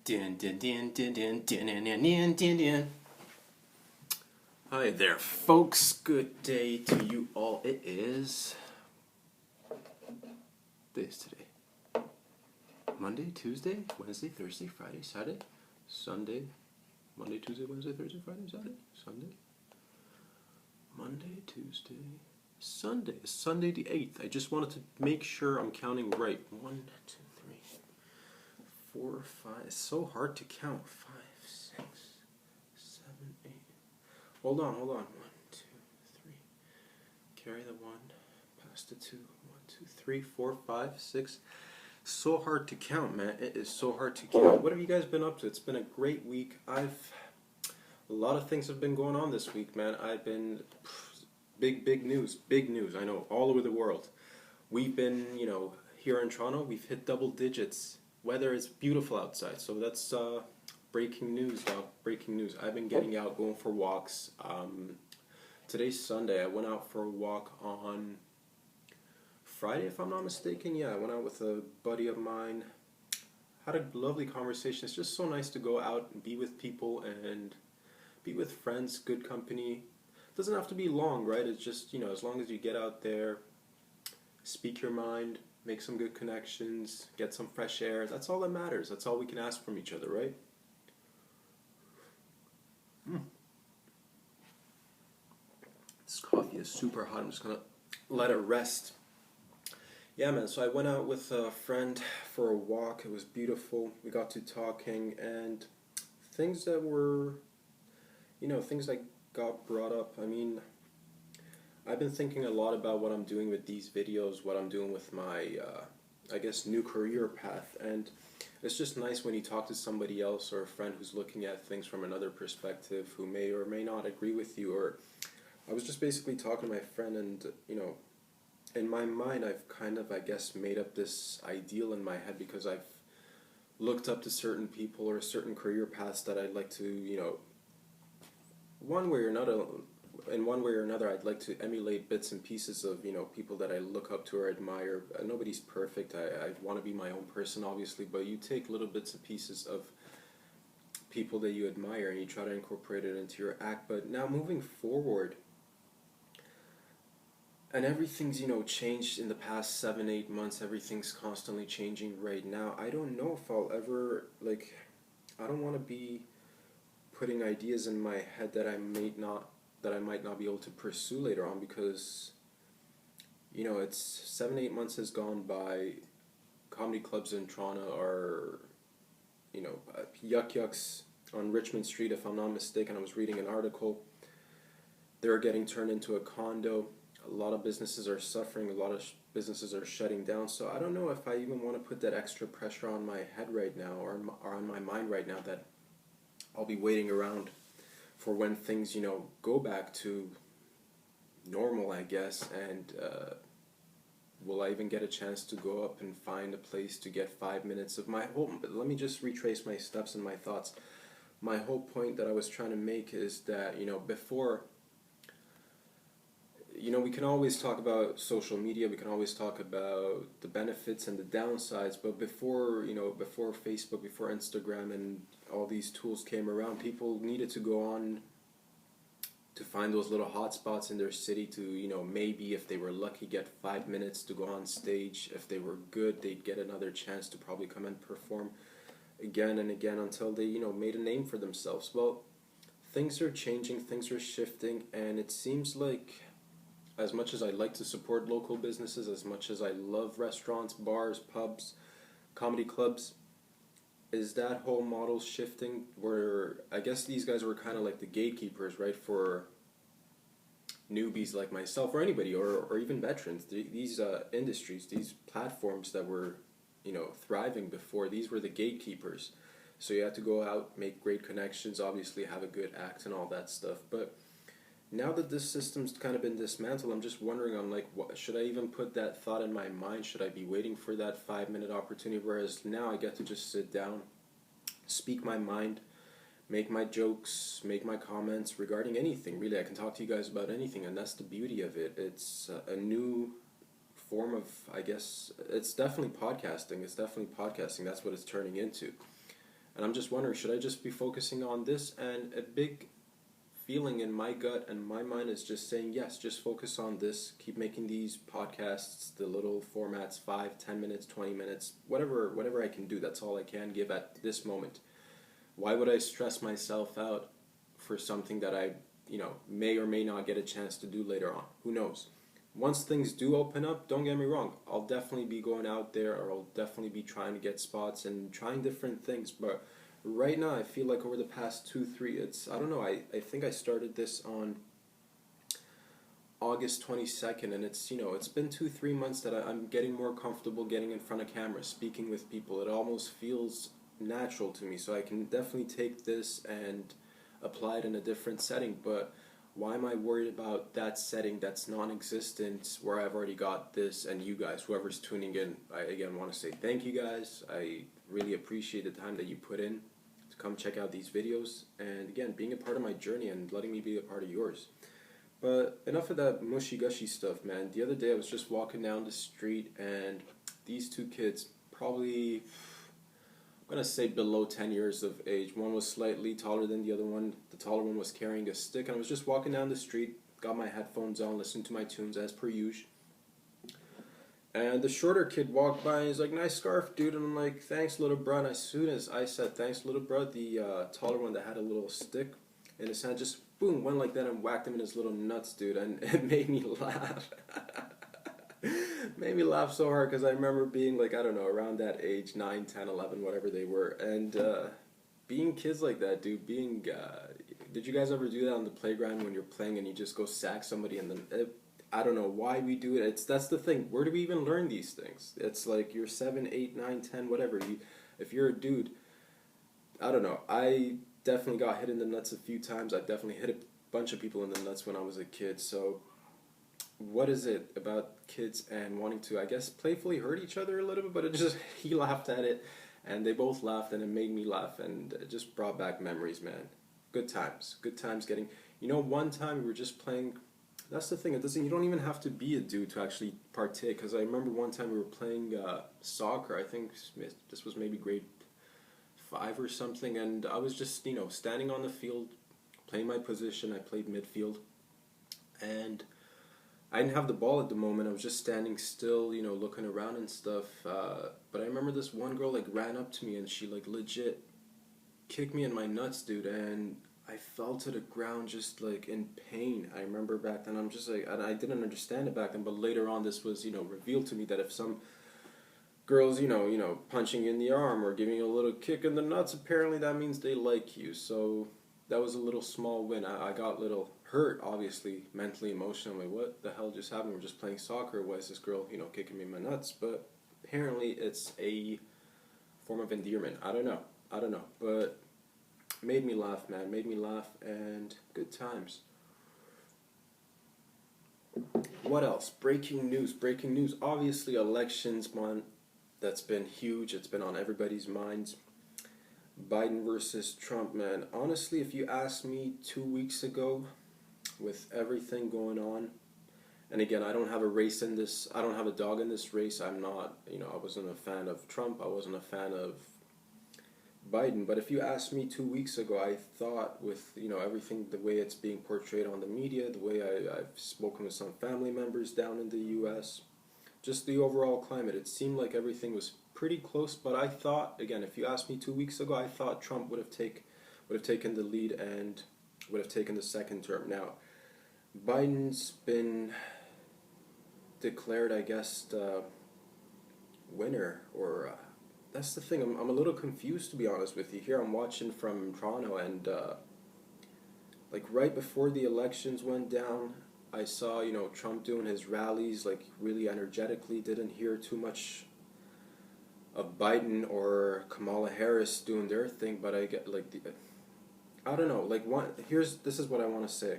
Din, din, din, din, din, din, din, din, din, din, din. Hi there, folks. Good day to you all. It is this today. Monday, Tuesday, Wednesday, Thursday, Friday, Saturday, Sunday. Monday, Tuesday, Wednesday, Thursday, Friday, Saturday, Sunday. Monday, Tuesday, Sunday. Sunday the 8th. I just wanted to make sure I'm counting right. 1, 2, 3, 4, 5. It's so hard to count. 5, 6, 7, 8. Hold on. 1, 2, 3. Carry the 1. Pass the 2. 1, 2, 3, 4, 5, 6. So hard to count, man. It is so hard to count. What have you guys been up to? It's been a great week. A lot of things have been going on this week, man. I've been big news. I know, all over the world. We've been, here in Toronto, we've hit double digits. Weather is beautiful outside, so that's breaking news, dog. Breaking news. I've been getting out, going for walks. Today's Sunday. I went out for a walk on Friday, if I'm not mistaken. Yeah, I went out with a buddy of mine. Had a lovely conversation. It's just so nice to go out and be with people and be with friends, good company. Doesn't have to be long, right? It's just, as long as you get out there, speak your mind, make some good connections, get some fresh air. That's all that matters. That's all we can ask from each other, right? This coffee is super hot. I'm just going to let it rest. Yeah, man, so I went out with a friend for a walk. It was beautiful. We got to talking, and things that were, things that got brought up. I mean, I've been thinking a lot about what I'm doing with these videos, what I'm doing with my, new career path, and it's just nice when you talk to somebody else or a friend who's looking at things from another perspective, who may or may not agree with you. Or I was just basically talking to my friend, and, in my mind, I've kind of, made up this ideal in my head because I've looked up to certain people or certain career paths that I'd like to, one way or another, I'd like to emulate bits and pieces of, people that I look up to or admire. Nobody's perfect. I want to be my own person, obviously, but you take little bits and pieces of people that you admire and you try to incorporate it into your act. But now moving forward, and everything's, changed in the past 7-8 months. Everything's constantly changing right now. I don't know if I'll ever, I don't want to be putting ideas in my head that I might not be able to pursue later on, because, it's 7-8 months has gone by. Comedy clubs in Toronto are, yucks on Richmond Street, if I'm not mistaken. I was reading an article. They're getting turned into a condo. A lot of businesses are suffering. A lot of businesses are shutting down. So I don't know if I even want to put that extra pressure on my head right now, or on my mind right now, that I'll be waiting around for when things, go back to normal, I guess. And will I even get a chance to go up and find a place to get 5 minutes of my whole... Let me just retrace my steps and my thoughts. My whole point that I was trying to make is that, before... we can always talk about social media, we can always talk about the benefits and the downsides, but before Facebook, before Instagram and all these tools came around, people needed to go on to find those little hot spots in their city to, maybe if they were lucky, get 5 minutes to go on stage. If they were good, they'd get another chance to probably come and perform again and again until they, made a name for themselves. Well, things are changing, things are shifting, and it seems like, as much as I like to support local businesses, as much as I love restaurants, bars, pubs, comedy clubs, is that whole model shifting where I guess these guys were kind of like the gatekeepers, right, for newbies like myself or anybody, or even veterans. These industries, these platforms that were, thriving before, these were the gatekeepers. So you had to go out, make great connections, obviously have a good act and all that stuff. But now that this system's kind of been dismantled, I'm just wondering, should I even put that thought in my mind? Should I be waiting for that 5-minute opportunity? Whereas now I get to just sit down, speak my mind, make my jokes, make my comments regarding anything. Really, I can talk to you guys about anything, and that's the beauty of it. It's a new form of, it's definitely podcasting. That's what it's turning into. And I'm just wondering, should I just be focusing on this? And a big feeling in my gut and my mind is just saying, yes, just focus on this. Keep making these podcasts, the little formats, 5, 10 minutes, 20 minutes, whatever I can do. That's all I can give at this moment. Why would I stress myself out for something that I, may or may not get a chance to do later on? Who knows? Once things do open up, don't get me wrong, I'll definitely be going out there, or I'll definitely be trying to get spots and trying different things. But right now, I feel like over the past 2, 3, I don't know, I think I started this on August 22nd, and it's been 2, 3 months that I'm getting more comfortable getting in front of camera, speaking with people. It almost feels natural to me, so I can definitely take this and apply it in a different setting. But why am I worried about that setting that's non-existent where I've already got this? And you guys, whoever's tuning in, I again want to say thank you guys. I really appreciate the time that you put in to come check out these videos, and again, being a part of my journey and letting me be a part of yours. But enough of that mushy-gushy stuff, man. The other day I was just walking down the street, and these two kids, probably, I'm going to say below 10 years of age. One was slightly taller than the other one. The taller one was carrying a stick, and I was just walking down the street, got my headphones on, listening to my tunes as per usual. And the shorter kid walked by, and he's like, "Nice scarf, dude." And I'm like, "Thanks, little bro." And as soon as I said, "Thanks, little bro," the taller one that had a little stick in his hand just, boom, went like that and whacked him in his little nuts, dude. And it made me laugh. Made me laugh so hard, because I remember being like, I don't know, around that age, 9, 10, 11, whatever they were. And being kids like that, dude, did you guys ever do that on the playground when you're playing and you just go sack somebody and then... I don't know why we do it. That's the thing. Where do we even learn these things? It's like you're 7, 8, 9, 10, whatever. If you're a dude, I don't know. I definitely got hit in the nuts a few times. I definitely hit a bunch of people in the nuts when I was a kid. So what is it about kids and wanting to, I guess, playfully hurt each other a little bit? But it just, he laughed at it, and they both laughed, and it made me laugh, and it just brought back memories, man. Good times. Good times getting... one time we were just playing... That's the thing. You don't even have to be a dude to actually partake. Because I remember one time we were playing soccer. I think this was maybe grade 5 or something. And I was just, standing on the field, playing my position. I played midfield. And I didn't have the ball at the moment. I was just standing still, looking around and stuff. But I remember this one girl, ran up to me. And she, legit kicked me in my nuts, dude. And... I fell to the ground just in pain. I remember back then, I'm just and I didn't understand it back then, but later on this was, revealed to me that if some girls, punching you in the arm or giving you a little kick in the nuts, apparently that means they like you. So that was a little small win. I got a little hurt, obviously, mentally, emotionally. I'm like, what the hell just happened? We're just playing soccer. Why is this girl, kicking me in my nuts? But apparently it's a form of endearment. I don't know, but... Made me laugh, man. Made me laugh, and good times. What else? Breaking news. Obviously, elections month. That's been huge. It's been on everybody's minds. Biden versus Trump, man. Honestly, if you asked me 2 weeks ago, with everything going on, and again, I don't have a race in this. I don't have a dog in this race. I'm not, I wasn't a fan of Trump. I wasn't a fan of Biden. But if you asked me 2 weeks ago, I thought with, everything, the way it's being portrayed on the media, the way I've spoken with some family members down in the U.S., just the overall climate, it seemed like everything was pretty close. But I thought, again, if you asked me 2 weeks ago, I thought Trump would have taken the lead and would have taken the second term. Now, Biden's been declared, I guess, the winner, or... That's the thing, I'm a little confused, to be honest with you. Here I'm watching from Toronto, and right before the elections went down, I saw, Trump doing his rallies, really energetically. Didn't hear too much of Biden or Kamala Harris doing their thing, but I get, I don't know, this is what I want to say.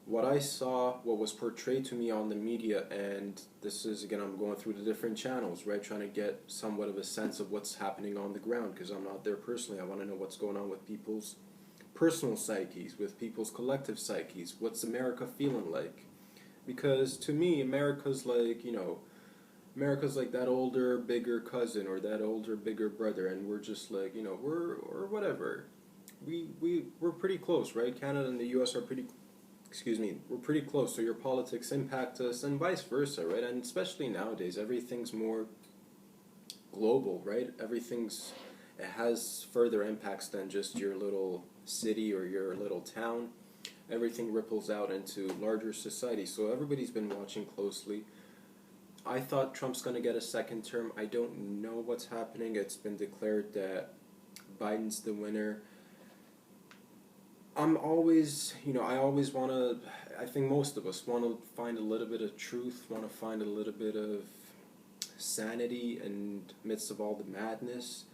What I saw, what was portrayed to me on the media, and this is, again, I'm going through the different channels, right, trying to get somewhat of a sense of what's happening on the ground, because I'm not there personally. I want to know what's going on with people's personal psyches, with people's collective psyches. What's America feeling like? Because to me, America's America's like that older, bigger cousin or that older, bigger brother, and we're just like, you know, we're or whatever. We're pretty close, right? Canada and the U.S. are pretty, excuse me, we're pretty close. So your politics impact us, and vice versa, right? And especially nowadays, everything's more global, right? It has further impacts than just your little city or your little town. Everything ripples out into larger society. So everybody's been watching closely. I thought Trump's going to get a second term. I don't know what's happening. It's been declared that Biden's the winner. I'm always, you know, I always want to, I think most of us want to find a little bit of truth, want to find a little bit of sanity in the midst of all the madness.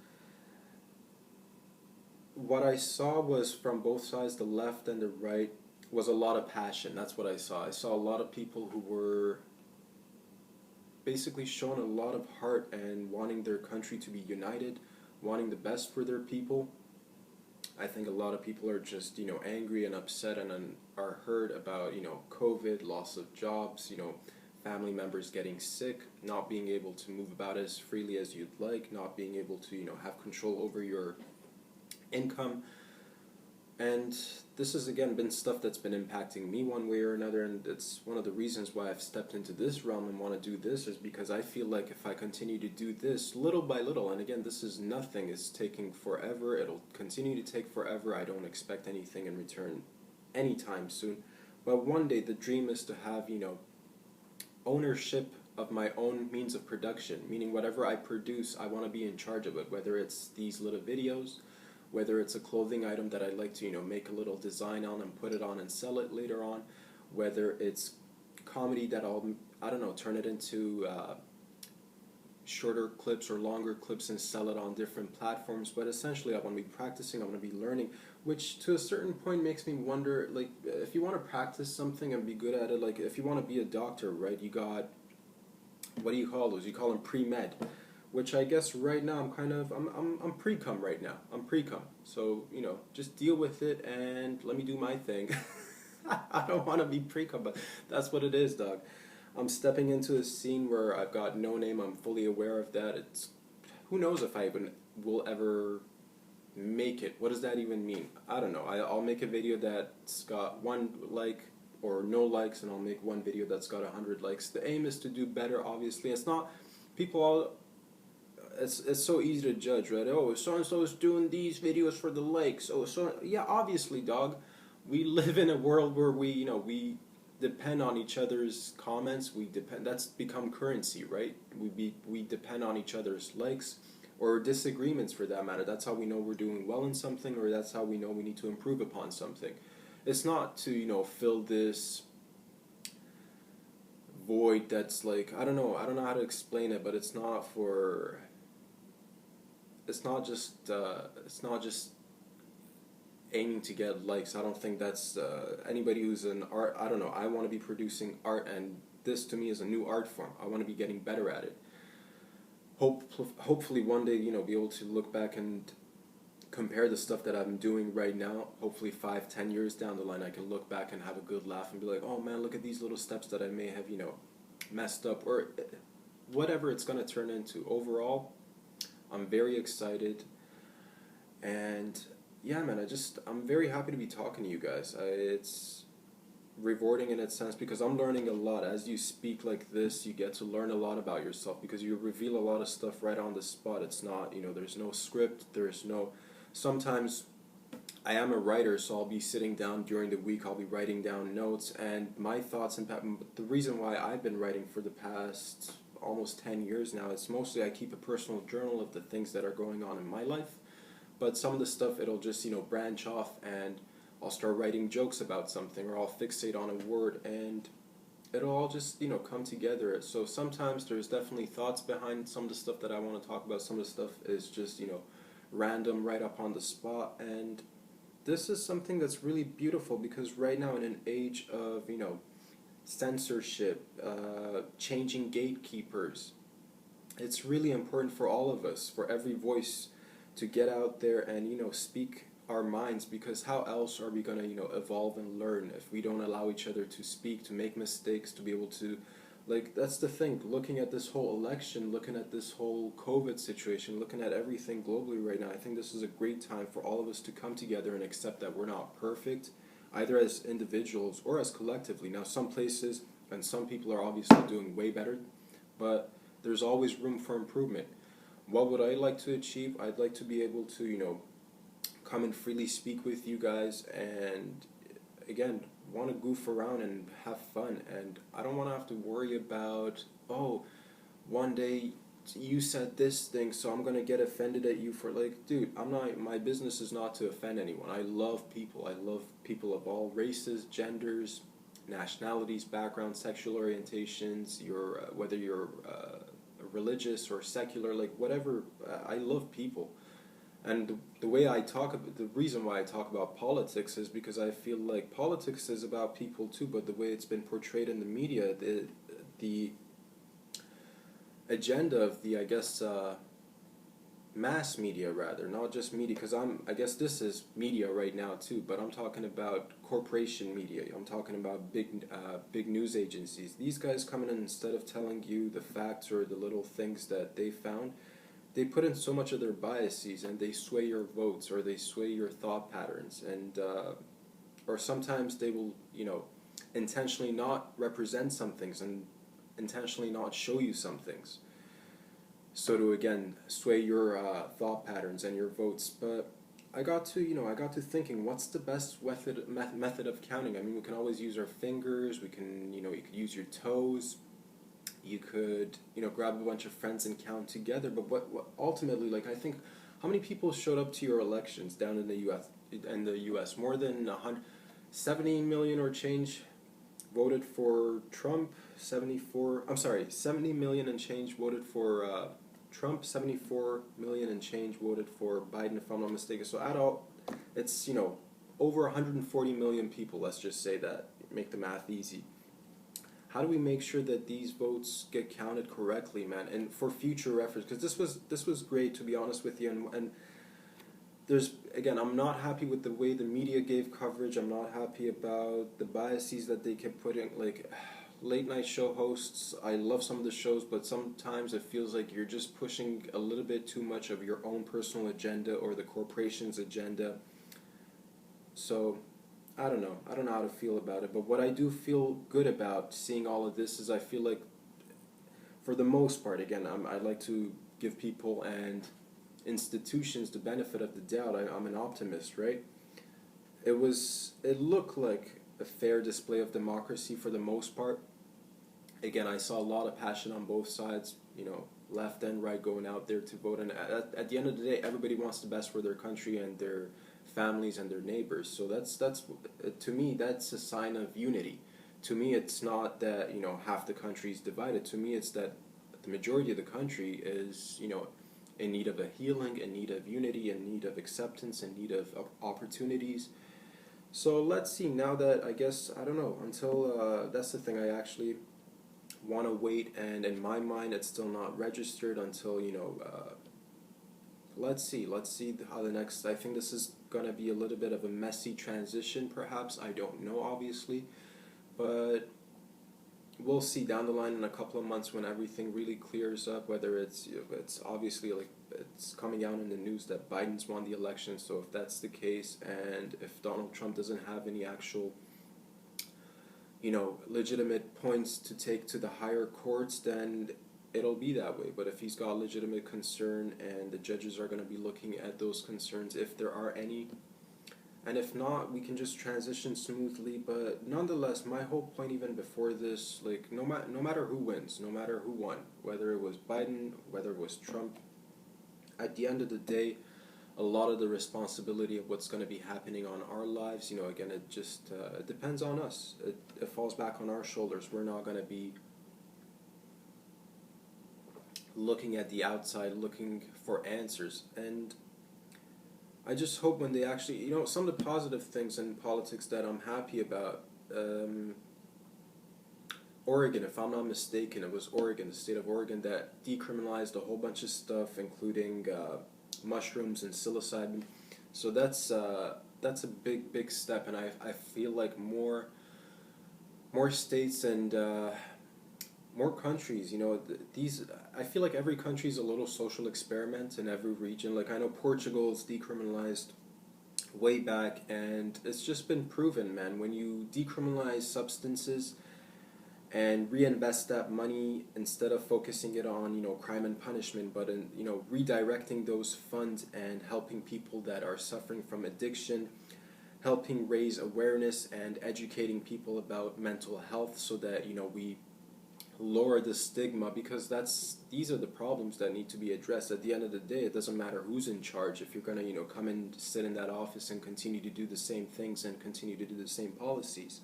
What I saw was from both sides, the left and the right, was a lot of passion. That's what I saw. I saw a lot of people who were basically showing a lot of heart and wanting their country to be united, wanting the best for their people. I think a lot of people are just, you know, angry and upset and are hurt about, you know, COVID, loss of jobs, you know, family members getting sick, not being able to move about as freely as you'd like, not being able to, you know, have control over your income. And this has again been stuff that's been impacting me one way or another, and it's one of the reasons why I've stepped into this realm and want to do this, is because I feel like if I continue to do this little by little, and again, this is nothing, it's taking forever, it'll continue to take forever, I don't expect anything in return anytime soon, but one day the dream is to have, you know, ownership of my own means of production, meaning whatever I produce, I want to be in charge of it, whether it's these little videos, whether it's a clothing item that I'd like to, you know, make a little design on and put it on and sell it later on, whether it's comedy that I'll, I don't know, turn it into shorter clips or longer clips and sell it on different platforms. But essentially I want to be practicing, I want to be learning, which to a certain point makes me wonder, like, if you want to practice something and be good at it, like if you want to be a doctor, right, you got, what do you call those? You call them pre-med. Which I guess right now I'm pre-cum right now. I'm pre-cum. So, you know, just deal with it and let me do my thing. I don't want to be pre-cum, but that's what it is, dog. I'm stepping into a scene where I've got no name. I'm fully aware of that. It's, who knows if I even will ever make it. What does that even mean? I don't know. I'll make a video that's got 1 like or no likes, and I'll make one video that's got 100 likes. The aim is to do better, obviously. It's not, people all, it's so easy to judge, right? Oh, so-and-so is doing these videos for the likes. Oh, so, yeah, obviously, dog. We live in a world where we, you know, we depend on each other's comments. We depend, that's become currency, right? We depend on each other's likes or disagreements for that matter. That's how we know we're doing well in something, or that's how we know we need to improve upon something. It's not to, you know, fill this void that's like, I don't know how to explain it, but it's not for, it's not just aiming to get likes. I don't think that's anybody who's an art, I don't know, I want to be producing art, and this to me is a new art form. I want to be getting better at it. Hopefully one day, you know, be able to look back and compare the stuff that I'm doing right now. Hopefully 5-10 years down the line I can look back and have a good laugh and be like, oh man, look at these little steps that I may have, you know, messed up, or whatever it's going to turn into. Overall, I'm very excited, and yeah, man, I'm very happy to be talking to you guys. It's rewarding in its sense because I'm learning a lot. As you speak like this, you get to learn a lot about yourself because you reveal a lot of stuff right on the spot. It's not, you know, there's no script, sometimes I am a writer, so I'll be sitting down during the week, I'll be writing down notes, and my thoughts impact. The reason why I've been writing for the past almost 10 years now, it's mostly I keep a personal journal of the things that are going on in my life, but some of the stuff, it'll just, you know, branch off and I'll start writing jokes about something, or I'll fixate on a word, and it'll all just, you know, come together. So sometimes there's definitely thoughts behind some of the stuff that I want to talk about. Some of the stuff is just, you know, random, right up on the spot, and this is something that's really beautiful because right now in an age of, you know, censorship, changing gatekeepers, it's really important for all of us, for every voice to get out there and, you know, speak our minds, because how else are we going to, you know, evolve and learn if we don't allow each other to speak, to make mistakes, to be able to Like, that's the thing, looking at this whole election, looking at this whole COVID situation, looking at everything globally right now, I think this is a great time for all of us to come together and accept that we're not perfect, either as individuals or as collectively. Now, some places and some people are obviously doing way better, but there's always room for improvement. What would I like to achieve? I'd like to be able to, come and freely speak with you guys, and again, want to goof around and have fun. And I don't want to have to worry about, oh, one day you said this thing, so I'm going to get offended at you for, like, dude, I'm not, my business is not to offend anyone. I love people. I love people of all races, genders, nationalities, backgrounds, sexual orientations, whether you're religious or secular, like whatever. I love people. And the reason why I talk about politics is because I feel like politics is about people too, but the way it's been portrayed in the media, the agenda of the, I guess, mass media rather, not just media, because I guess this is media right now too, but I'm talking about corporation media. I'm talking about big news agencies. These guys come in and instead of telling you the facts or the little things that they found, they put in so much of their biases and they sway your votes or they sway your thought patterns, and or sometimes they will, intentionally not represent some things and intentionally not show you some things, so to again sway your thought patterns and your votes. But I got to thinking, what's the best method of counting? I mean, we can always use our fingers. We can, you could use your toes. You could, grab a bunch of friends and count together. But what ultimately, like, I think, how many people showed up to your elections down in the U.S. More than 70 million or change voted for Trump. 70 million and change voted for Trump. 74 million and change voted for Biden, if I'm not mistaken. So add all, it's, over 140 million people. Let's just say that. Make the math easy. How do we make sure that these votes get counted correctly, man? And for future reference, because this was great, to be honest with you. And there's, again, I'm not happy with the way the media gave coverage. I'm not happy about the biases that they kept putting, like late night show hosts. I love some of the shows, but sometimes it feels like you're just pushing a little bit too much of your own personal agenda or the corporation's agenda. So I don't know how to feel about it, but what I do feel good about seeing all of this is I feel like, for the most part, again, I like to give people and institutions the benefit of the doubt. I'm an optimist, right? It looked like a fair display of democracy for the most part. Again, I saw a lot of passion on both sides, left and right, going out there to vote, and at the end of the day, everybody wants the best for their country and their families and their neighbors. So that's to me, that's a sign of unity. To me, it's not that half the country is divided. To me, it's that the majority of the country is in need of a healing, in need of unity, in need of acceptance, in need of opportunities. So let's see. Now that, I guess, I don't know, until that's the thing, I actually want to wait, and in my mind it's still not registered until let's see how the next, I think this is going to be a little bit of a messy transition, perhaps. I don't know, obviously, but we'll see down the line in a couple of months when everything really clears up, whether it's obviously, like, it's coming out in the news that Biden's won the election. So if that's the case, and if Donald Trump doesn't have any actual legitimate points to take to the higher courts, then it'll be that way. But if he's got legitimate concern, and the judges are going to be looking at those concerns, if there are any, and if not, we can just transition smoothly. But nonetheless, my whole point, even before this, like, no matter who wins, no matter who won, whether it was Biden, whether it was Trump, at the end of the day, a lot of the responsibility of what's going to be happening on our lives, again, it just it depends on us. It falls back on our shoulders. We're not going to be looking at the outside, looking for answers. And I just hope when they actually, some of the positive things in politics that I'm happy about, Oregon, if I'm not mistaken, it was Oregon, the state of Oregon, that decriminalized a whole bunch of stuff, including mushrooms and psilocybin. So that's a big step, and I feel like more states and more countries, these, I feel like every country is a little social experiment in every region. Like I know Portugal's decriminalized way back, and it's just been proven, man. When you decriminalize substances and reinvest that money instead of focusing it on crime and punishment, but in redirecting those funds and helping people that are suffering from addiction, helping raise awareness and educating people about mental health, so that we lower the stigma, because these are the problems that need to be addressed. At the end of the day, it doesn't matter who's in charge. If you're going to come and sit in that office and continue to do the same things and continue to do the same policies,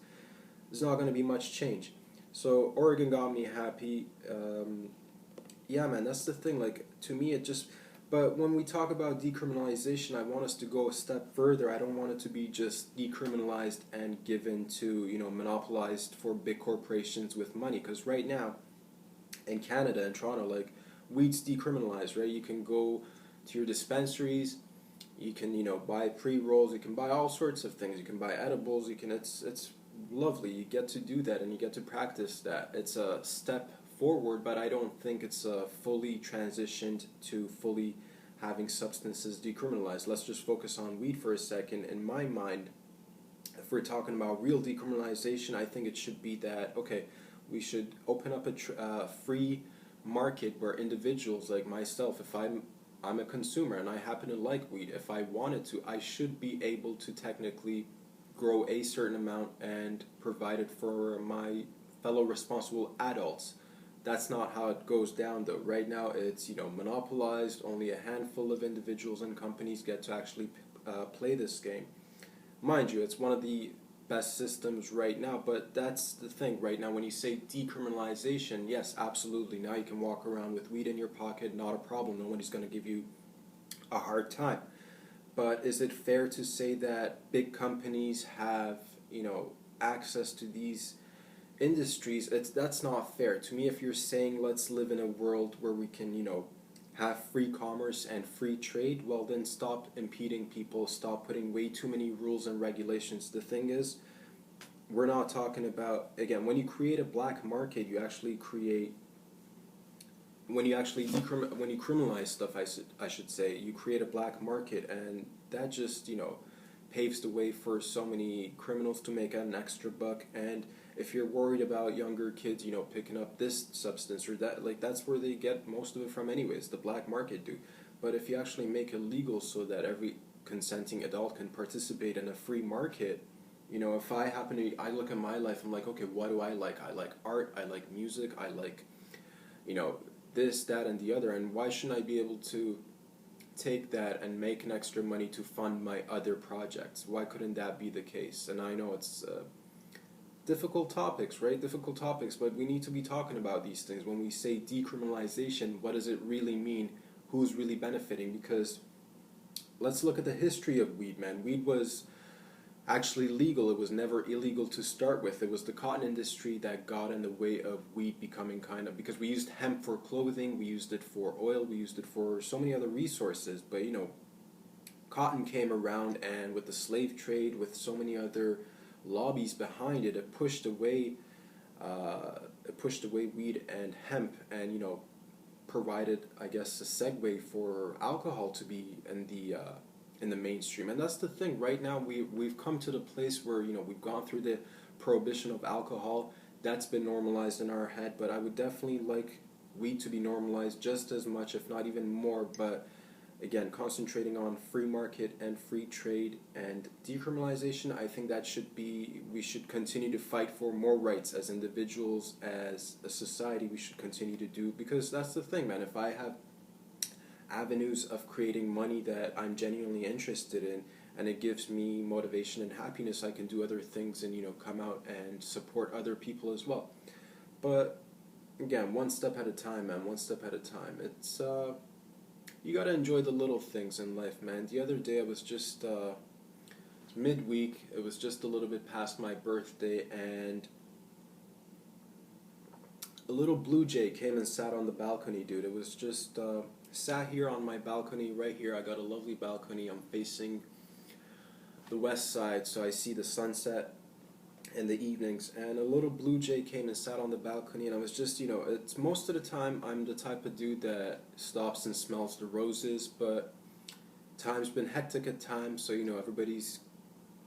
there's not going to be much change. So Oregon got me happy. Yeah, man, that's the thing. Like, to me, it just... But when we talk about decriminalization, I want us to go a step further. I don't want it to be just decriminalized and given to, monopolized for big corporations with money. Because right now, in Canada, in Toronto, like, weed's decriminalized, right? You can go to your dispensaries, you can, buy pre-rolls, you can buy all sorts of things. You can buy edibles, it's lovely. You get to do that and you get to practice that. It's a step forward, but I don't think it's fully transitioned to fully having substances decriminalized. Let's just focus on weed for a second. In my mind, if we're talking about real decriminalization, I think it should be that, okay, we should open up a free market where individuals like myself, if I'm a consumer and I happen to like weed, if I wanted to, I should be able to technically grow a certain amount and provide it for my fellow responsible adults. That's not how it goes down, though. Right now, it's monopolized. Only a handful of individuals and companies get to actually play this game. Mind you, it's one of the best systems right now. But that's the thing. Right now, when you say decriminalization, yes, absolutely. Now you can walk around with weed in your pocket, not a problem. Nobody's going to give you a hard time. But is it fair to say that big companies have access to these industries? That's not fair to me. If you're saying let's live in a world where we can have free commerce and free trade, well then stop impeding people, stop putting way too many rules and regulations. The thing is, we're not talking about, again, when you create a black market, you actually create, when you criminalize stuff, I should say, you create a black market, and that just paves the way for so many criminals to make an extra buck. And if you're worried about younger kids, picking up this substance or that, like, that's where they get most of it from anyways, the black market do. But if you actually make it legal so that every consenting adult can participate in a free market, if I look at my life, I'm like, okay, what do I like? I like art, I like music, I like, this, that, and the other, and why shouldn't I be able to take that and make an extra money to fund my other projects? Why couldn't that be the case? And I know it's difficult topics, right? Difficult topics, but we need to be talking about these things. When we say decriminalization, what does it really mean? Who's really benefiting? Because let's look at the history of weed, man. Weed was actually legal. It was never illegal to start with. It was the cotton industry that got in the way of weed becoming because we used hemp for clothing, we used it for oil, we used it for so many other resources. But cotton came around, and with the slave trade, with so many other lobbies behind it, it pushed away weed and hemp, and provided, I guess, a segue for alcohol to be in the mainstream. And that's the thing. Right now, we've come to the place where we've gone through the prohibition of alcohol. That's been normalized in our head, but I would definitely like weed to be normalized just as much, if not even more. But again, concentrating on free market and free trade and decriminalization, I think we should continue to fight for more rights as individuals, as a society. We should continue to do, because that's the thing, man. If I have avenues of creating money that I'm genuinely interested in, and it gives me motivation and happiness, I can do other things and come out and support other people as well. But again, one step at a time, man. One step at a time. It's you gotta enjoy the little things in life, man. The other day I was just midweek. It was just a little bit past my birthday, and a little blue jay came and sat on the balcony, dude. It was just sat here on my balcony right here. I got a lovely balcony. I'm facing the west side, so I see the sunset in the evenings, and a little blue jay came and sat on the balcony, and I was just, it's most of the time I'm the type of dude that stops and smells the roses, but time's been hectic at times, so everybody's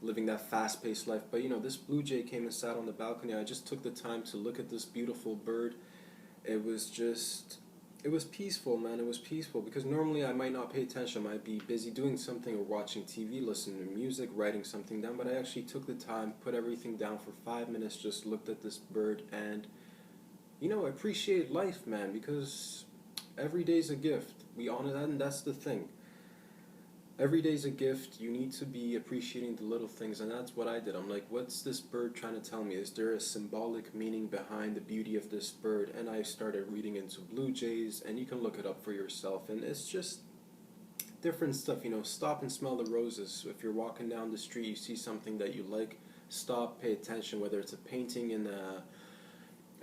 living that fast-paced life. But this blue jay came and sat on the balcony. I just took the time to look at this beautiful bird. It was just, it was peaceful, man. It was peaceful because normally I might not pay attention. I might be busy doing something or watching TV, listening to music, writing something down. But I actually took the time, put everything down for 5 minutes, just looked at this bird, and appreciate life, man. Because every day's a gift. We honor that, and that's the thing. Every day's a gift. You need to be appreciating the little things, and that's what I did. I'm like, what's this bird trying to tell me? Is there a symbolic meaning behind the beauty of this bird? And I started reading into blue jays, and you can look it up for yourself, and it's just different stuff. Stop and smell the roses. If you're walking down the street, you see something that you like, stop, pay attention, whether it's a painting in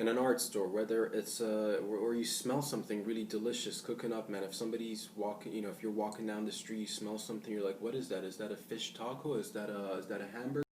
an art store, whether it's or you smell something really delicious cooking up, man. If somebody's walking, if you're walking down the street, you smell something, you're like, what is that? Is that a fish taco? Is that a hamburger?